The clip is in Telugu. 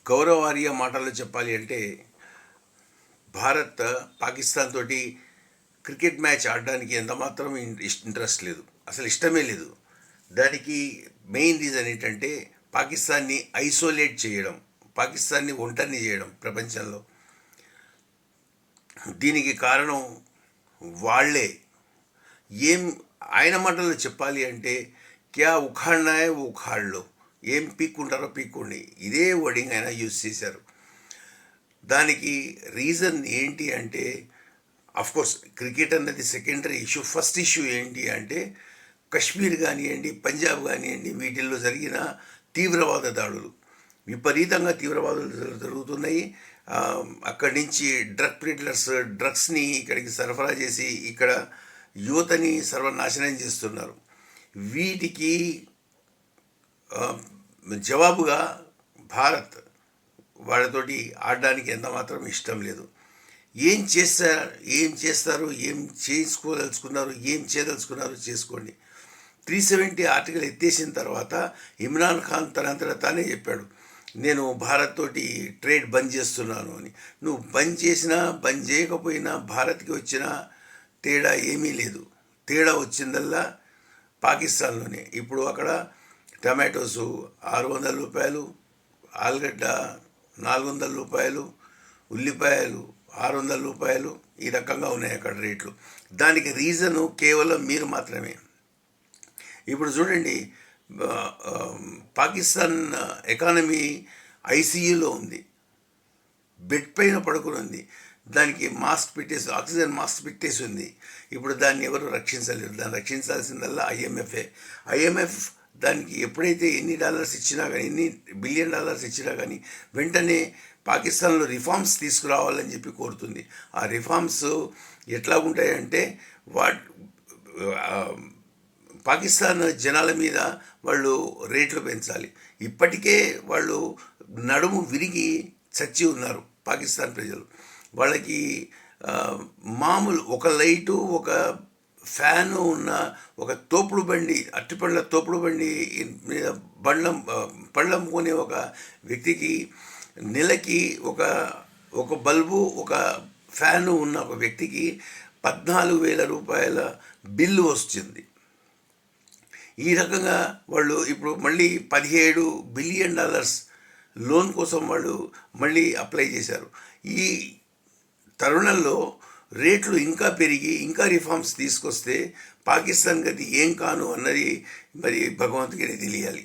గౌరవార్య మాటల్లో చెప్పాలి అంటే భారత్ పాకిస్తాన్ తోటి క్రికెట్ మ్యాచ్ ఆడడానికి ఎంతమాత్రం ఇంట్రెస్ట్ లేదు, అసలు ఇష్టమే లేదు. దానికి మెయిన్ రీజన్ ఏంటంటే పాకిస్తాన్ని ఐసోలేట్ చేయడం, పాకిస్తాన్ని ఒంటరిని చేయడం ప్రపంచంలో. దీనికి కారణం వాళ్ళే. ఏం ఆయన మాటల్లో చెప్పాలి అంటే క్యా ఉఖాడ్నాయే ఉఖాడ్లో, ఏం పీక్కుంటారో పీక్కోండి, ఇదే వర్డింగ్ ఆయన యూజ్ చేశారు. దానికి రీజన్ ఏంటి అంటే కోర్స్ క్రికెట్ అన్నది సెకండరీ ఇష్యూ. ఫస్ట్ ఇష్యూ ఏంటి అంటే కశ్మీర్ కానివ్వండి, పంజాబ్ కానివ్వండి, వీటిల్లో జరిగిన తీవ్రవాద దాడులు, విపరీతంగా తీవ్రవాదాలు జరుగుతున్నాయి. అక్కడి నుంచి డ్రగ్ ప్రిడ్లర్స్ డ్రగ్స్ని ఇక్కడికి సరఫరా చేసి ఇక్కడ యువతని సర్వనాశనం చేస్తున్నారు. వీటికి జవాబుగా భారత్ వాళ్ళతోటి ఆడడానికి ఎంత మాత్రం ఇష్టం లేదు. ఏం చేస్తారు, ఏం చేసుకోదలుచుకున్నారు, ఏం చేయదలుచుకున్నారు చేసుకోండి. 370 ఆర్టికల్ ఎత్తేసిన తర్వాత ఇమ్రాన్ ఖాన్ తనంతట తానే చెప్పాడు, నేను భారత్ తోటి ట్రేడ్ బంద్ చేస్తున్నాను అని. నువ్వు బంద్ చేసినా బంద్ చేయకపోయినా భారత్కి వచ్చిన తేడా ఏమీ లేదు. తేడా వచ్చిందల్లా పాకిస్తాన్లోనే. ఇప్పుడు అక్కడ టమాటోసు 600 రూపాయలు, ఆలుగడ్డ 400 రూపాయలు, ఉల్లిపాయలు 600 రూపాయలు, ఈ రకంగా ఉన్నాయి అక్కడ రేట్లు. దానికి రీజను కేవలం మీరు మాత్రమే. ఇప్పుడు చూడండి, పాకిస్తాన్ ఎకానమీ ఐసీయూలో ఉంది, బెడ్ పైన పడుకుని ఉంది, దానికి మాస్క్ పెట్టేసి ఆక్సిజన్ మాస్క్ పెట్టేసి ఉంది. ఇప్పుడు దాన్ని ఎవరు రక్షించలేరు. దాన్ని రక్షించాల్సిందల్లా ఐఎంఎఫ్ దానికి ఎప్పుడైతే ఎన్ని డాలర్స్ ఇచ్చినా కానీ, ఎన్ని బిలియన్ డాలర్స్ ఇచ్చినా కానీ వెంటనే పాకిస్తాన్లో రిఫార్మ్స్ తీసుకురావాలని చెప్పి కోరుతుంది. ఆ రిఫార్మ్స్ ఎట్లా ఉంటాయంటే పాకిస్తాన్ జనాల మీద వాళ్ళు రేట్లు పెంచాలి. ఇప్పటికే వాళ్ళు నడుము విరిగి చచ్చి ఉన్నారు పాకిస్తాన్ ప్రజలు. వాళ్ళకి మామూలు ఒక లైటు, ఒక ఫ్యాను ఉన్న ఒక తోపుడు బండి, అట్టిపండ్ల తోపుడు బండి మీద పళ్ళమ్ముకునే ఒక వ్యక్తికి నెలకి ఒక బల్బు, ఒక ఫ్యాను ఉన్న ఒక వ్యక్తికి 14,000 రూపాయల బిల్లు వస్తుంది. ఈ రకంగా వాళ్ళు ఇప్పుడు మళ్ళీ 17 బిలియన్ డాలర్స్ లోన్ కోసం వాళ్ళు మళ్ళీ అప్లై చేశారు. ఈ తరుణంలో రేట్లు ఇంకా పెరిగి ఇంకా రిఫార్మ్స్ తీసుకొస్తే పాకిస్తాన్ గది ఏం కాను అన్నది మరి భగవంతుడికి తెలియాలి.